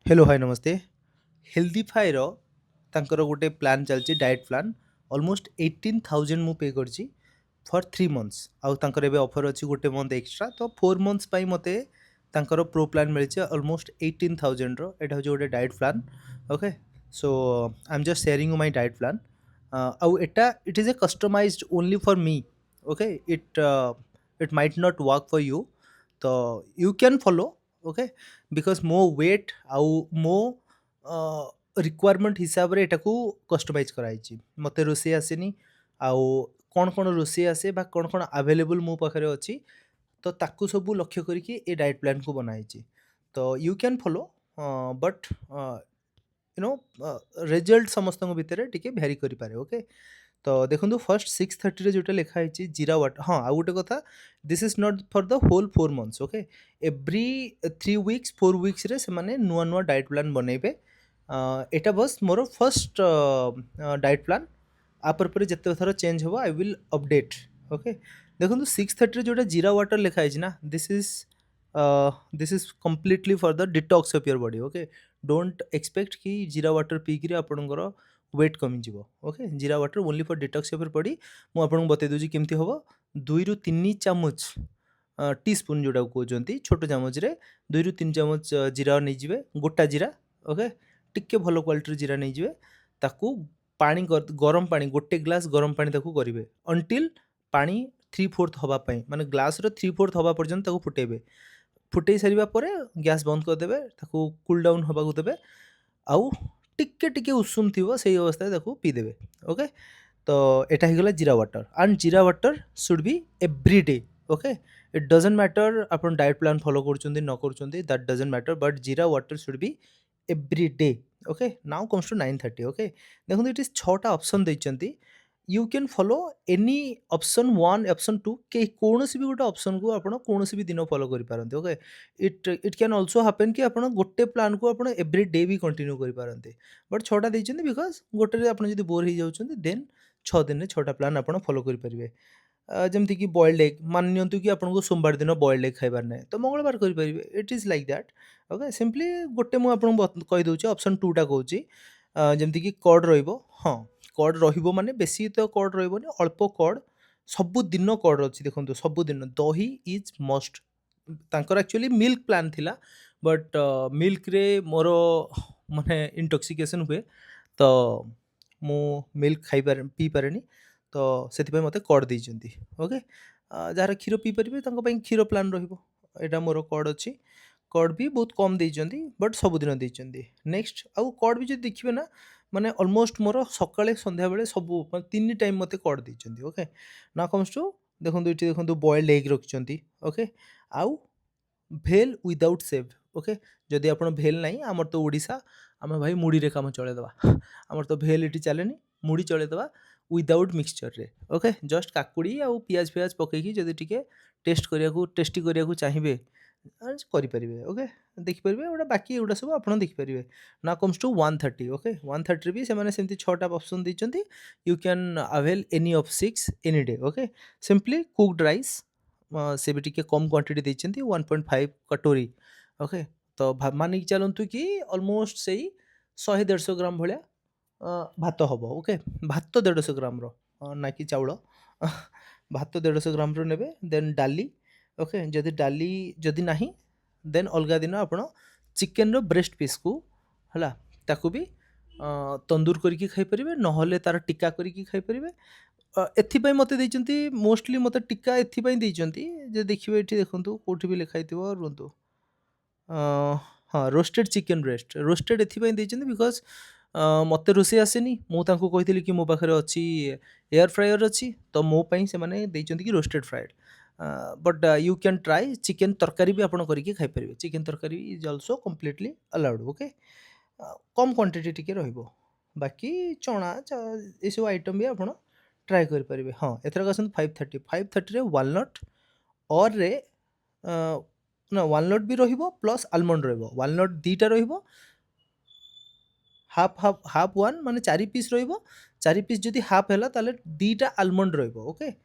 Hello hi नमस्ते। हेल्दीफायर तांकर गोटे प्लान चलची डाइट प्लान ऑलमोस्ट 18,000 मु पे करची फॉर 3 मंथ्स आउ तांकर एबे ऑफर अछि गोटे मंथ एक्स्ट्रा तो 4 मंथ्स पई मते तांकर प्रो प्लान मिलचे ऑलमोस्ट 18,000 रो एटा हो गोटे diet plan. Okay so I am just sharing my diet plan आउ एटा it is a customized only for me. Okay it might not work for you तो you can follow. Okay because मो weight आउ मो requirement हिसाब रे एटाकू customise कराई मते रोषे आसेनी आउ कौन कौन रोषे आसे बा कौन कौन अवेलेबल मो पाखरे अछि तो ताकू सबू लक्ष्य करके ए डाइट प्लान को बनाई तो you can follow but you know result समस्त भितर टिके भेरी करि पारे। ओके तो देखो फर्स्ट 6:30 जो लिखा है जीरा वाटर हाँ आउ गोटे कथा this is not for the whole 4 months. Okay every 3 weeks 4 weeks रे से माने नुआ नुआ डाइट प्लान बनैबे एटा बस मोर फर्स्ट डाइट प्लान आपर पर जिते थर चेंज हो आई विल अपडेट। ओके देखो 6:30 जोटा जीरा वाटर लिखा है ना this is completely for the detox of your body. Okay don't expect कि जीरा वाटर पीकि आपणकर वेट कमिज। ओके जीरा water only for detox of your body मु आपको बतई दूसरी केमती हम 2 ରୁ 3 चामच टी स्पून जोटा कहते छोट चामच रे 2 ରୁ 3 चामच जीरा नहीं गोटा जीरा। ओके टिके भल क्वालिटी जीरा नहीं ताकू पानी गरम पानी गोटे ग्लास गरम पानी ताकू करेंगे अंटिल पानी 3/4 हवापाई माने ग्लास रो 3/4 हवा पर्यंत ताकू फुटेबे फुटे सारिबा परे गैस बंद करदेवे ताकू कूल डाउन हवा को देबे आउ टिके टिके उषुम थी से अवस्था ताकू पीदेवे। ओके तो एटा हिगला jeera water and jeera water should be every day. Okay it doesn't matter अपन डाइट प्लान फॉलो करुँच न करुँच that doesn't matter but jeera water should be every day. Okay now comes to 9:30। Okay देखो इट इज 6टा option देइचंती you can follow any option 1 option 2 के कौन भी गोटे ऑप्शन को आपण कौन भी दिन फॉलो करि पारंते। Okay it can also happen कि आपण गोटे प्लान को आपण एवरी डे भी कंटिन्यू करि पारंते बट 6टा देइचंती बिकॉज गोटे रे आपण जदी बोर हो जाउचंती देन 6 दिन रे 6टा प्लान आपण फॉलो करि परिबे। जमती कि बॉइल्ड एग मान नियंतु कि आपको सोमवार दिन बॉइल्ड एग खाइबार ना तो मंगलवार करेंगे it is like that. Okay simply गोटे मुझे कही दूसरी ऑप्शन 2टा कौन जमती कि कड रहिबो हाँ कड रहिबो माने बेसी तो कड रहिबोनी अल्प कड सबु दिन कड अच्छी देखो सबु दिन दही इज मस्ट तांकर एक्चुअली मिल्क प्लान थिला बट मिल्क रे मोर माने इंटॉक्सिकेशन हुए तो मु मिल्क खाई पारे पी पारेनी तो से मते कड देइचंती। ओके जार क्षीर पी पारे क्षीर प्लान रहिबो एटा मोर कड अच्छी कड भी बहुत कम देइचंती बट सबुदिन देइचंती। नेक्स्ट आउ कड भी जो देखिए ना माने ऑलमोस्ट मोर सकाळे संध्या बेले सबु 3 टाइम मते कड देइचंती। ओके ना कम्स टू देखो ये देखो बॉइल्ड एग रखिचंती। ओके आउ भेल विदाउट सेव। ओके जदि आपण भेल नहीं आमर तो ओडिशा आम भाई मुड़ी रे काम चलेदवा आमर तो भेल इटी चलेनी मुड़ी चलेदवा विदाउट मिक्सचर रे। ओके जस्ट काकुड़ी आउ पियाज फियाज पकईकी जदि टिके टेस्ट करिया टेस्टी करिया चाहिए करें। ओके देखिपारे गोटा बाकी एगुड़ा सब आप देखिपारे ना कम्स टू 1:30। ओके 1:30 भी से 6टा ऑप्शन देते you can avail any of 6 any day. Okay simply cooked rice से भी टिके कम क्वांटिटी देते 1.5 कटोरी। ओके तो मानिक चलतु कि ऑलमोस्ट से 100-150 ग्राम भाया भात हम। ओके भात 150 ग्राम ना कि चाउल भात 150 ग्राम नेबे देन डाली। ओके जदि डाली जदि नहीं देन अलग दिन आप चिकेन रो ब्रेस्ट पीस को हला ताकू भी तंदूर करके खाईपर ना तार टिक्का करके खाईपर एथिपाई मते देइचंती मोस्टली मते टिक्का एथिपाई देइचंती जे देखिबे एठी देखंतु कोठी भी लिखाइथिबो रुंतु हाँ रोस्टेड चिकेन ब्रेस्ट रोस्टेड एथिपाई देइचंती बिकॉज मते रोसे आसेनी मु तांको कहिथिली कि मो पाखरे अछि एयर फ्रायर अछि तो मो पई से माने देइचंती कि roasted fried but you can try chicken तरकारी भी आपड़ करके खाईपर चिकेन तरकारी is also completely allowed. Okay come quantity टिके रहिबो बाकी चना ये सब आइटम भी आपड़ ट्राए करेंगे। हाँ एथर आसत 5:30 रे वालनट और रे ना वालनट भी रहिबो प्लस आलमंड रहिबो वालनट 2टा रहिबो हाफ हाफ हाफ वन माने 4 पीस रहिबो 4 पीस जदि हाफ हैला ताले 2टा आलमंड रहिबो। ओके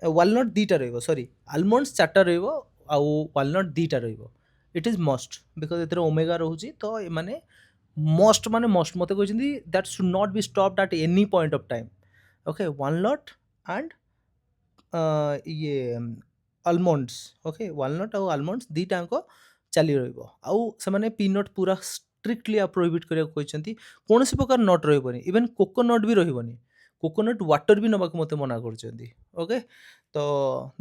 वालनट 2टा रहिबो सॉरी आलमंड्स 4टा रहिबो आउ वालनट 2टा रहिबो इट इज मस्ट बिकज एथरे ओमेगा रोची तो माने मस्ट माने मस्ट मते कहछिंदी that should not be stopped at any point of time okay walnut and ये आलमंड्स ओके वालनट और आलमंड्स दीटा जाक चली रहिबो आउ से पीनट पूरा स्ट्रिक्टली प्रोहिबिट करिया कहछंती कोनोसी प्रकार नट रहबनी इवन कोकोनट भी रहबनी कोकोनट वाटर भी नबाक मते मना करछंती ओके तो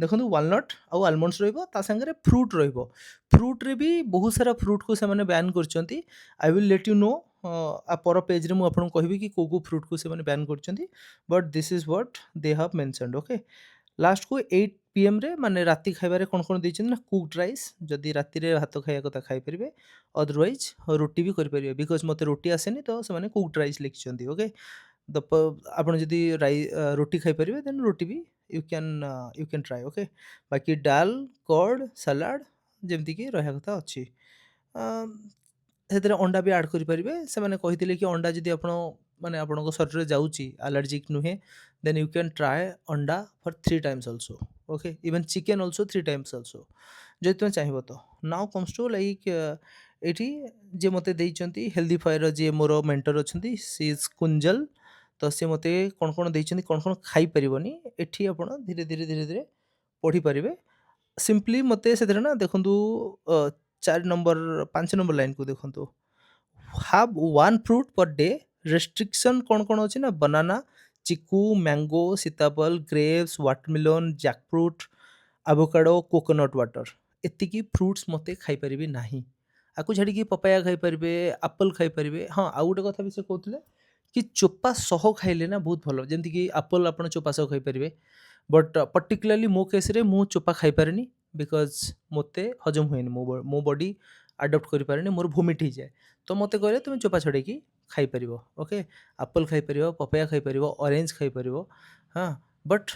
देखंतु वालनट आउ आलमंड्स रहइबो ता संगे फ्रूट रहइबो फ्रूट रे भी बहुत सारा फ्रूट को से माने बैन करछंती I will let you know आ पर पेज रे मु आपन कहबी कि को फ्रूट को से माने बैन करछंती but this is what they have mentioned okay last को 8 पीएम रे माने राति खाइबारे कोन कोन दैछन ना कुक्ड राइस जदि राति रे भात खाइया कथा खाइ परिबे अदरवाइज रोटी भी करि परिबे बिकॉज़ मते रोटी आसेनी तो से माने कुक्ड राइस लिखछंती ओके द आपण जदि रोटी खाइ परिबे देन रोटी भी यू कैन ट्राई ओके बाकी दाल कर्ड सलाड जेमति कि रहया कथा अछि ସେଥିରେ ଅଣ୍ଡା ବି ଆଡ୍ କରିପାରିବେ ସେମାନେ କହିଥିଲେ କି ଅଣ୍ଡା ଯଦି ଆପଣ ମାନେ ଆପଣଙ୍କ ଶରୀରରେ ଯାଉଛି ଆଲର୍ଜିକ୍ ନୁହେଁ ଦେନ୍ ୟୁ କ୍ୟାନ୍ ଟ୍ରାଏ ଅଣ୍ଡା for 3 Times also okay even chicken also 3 Times also ଯଦି ତୁମେ ଚାହିଁବ ତ ନାଉ କମ୍ସ ଟୁ ଲାଇକ୍ ଏଇଠି ଯିଏ ମୋତେ ଦେଇଛନ୍ତି ହେଲ୍ଦି ଫାୟର ଯିଏ ମୋର ମେଣ୍ଟର ଅଛନ୍ତି ସି ଇଜ୍ କୁଞ୍ଜଲ ତ ସେ ମୋତେ କ'ଣ କ'ଣ ଦେଇଛନ୍ତି କ'ଣ କ'ଣ ଖାଇପାରିବନି ଏଠି ଆପଣ ଧୀରେ ଧୀରେ ଧୀରେ ଧୀରେ ପଢ଼ିପାରିବେ ସିମ୍ପଲି ମୋତେ ସେଥିରେ ନା ଦେଖନ୍ତୁ 4 ନମ୍ବର 5 ନମ୍ବର ଲାଇନ୍‌କୁ ଦେଖନ୍ତୁ have one fruit per day restriction कौन अच्छी ना बनाना चिकू मैंगो सीताफल grapes watermelon jackfruit avocado coconut water एतिकी फ्रुट्स मते खाई परिबे नाही आकु छाड़ी कि पपाया खाई परिबे एप्पल खाई परिबे हाँ आउ गोटे कथा भी से कहउतले कि चोपा सह खाइले ना बहुत भलो जेमति कि एप्पल आपण चोपा सह खाई परिबे बट पर्टिकुलरली मो केस रे मु चोपा खाई पारेनी बिकॉज मते हजम हुएनी मो बॉडी अडॉप्ट करि पारेनी मोर वोमिट हो जाए तो मते कहले तुम चोपा छड़ेकी खाई परिबो ओके एप्पल खाई परिबो पपाया खाई परिबो ऑरेंज खाई परिबो हाँ बट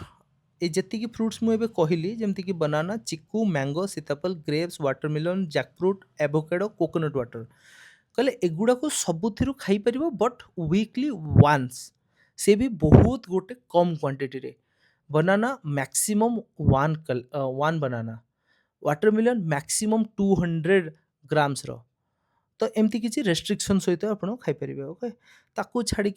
ए जेतिकी फ्रुट्स मु एबे कहली जेमति कि बनाना चिकू मैंगो सीताफल grapes watermelon jackfruit avocado coconut water कहले एगुड़ा को सबुथिरु खाई परिबो बट वीकली वंस से भी बहुत गोटे कम क्वांटिटी रे बनाना मैक्सिमम वन बनाना वाटरमेलन मैक्सिमम 200 ग्राम्स रो तो एमती किसी रेस्ट्रिक्शन सहित आप खाई परिबे ओके ताकू छाड़ी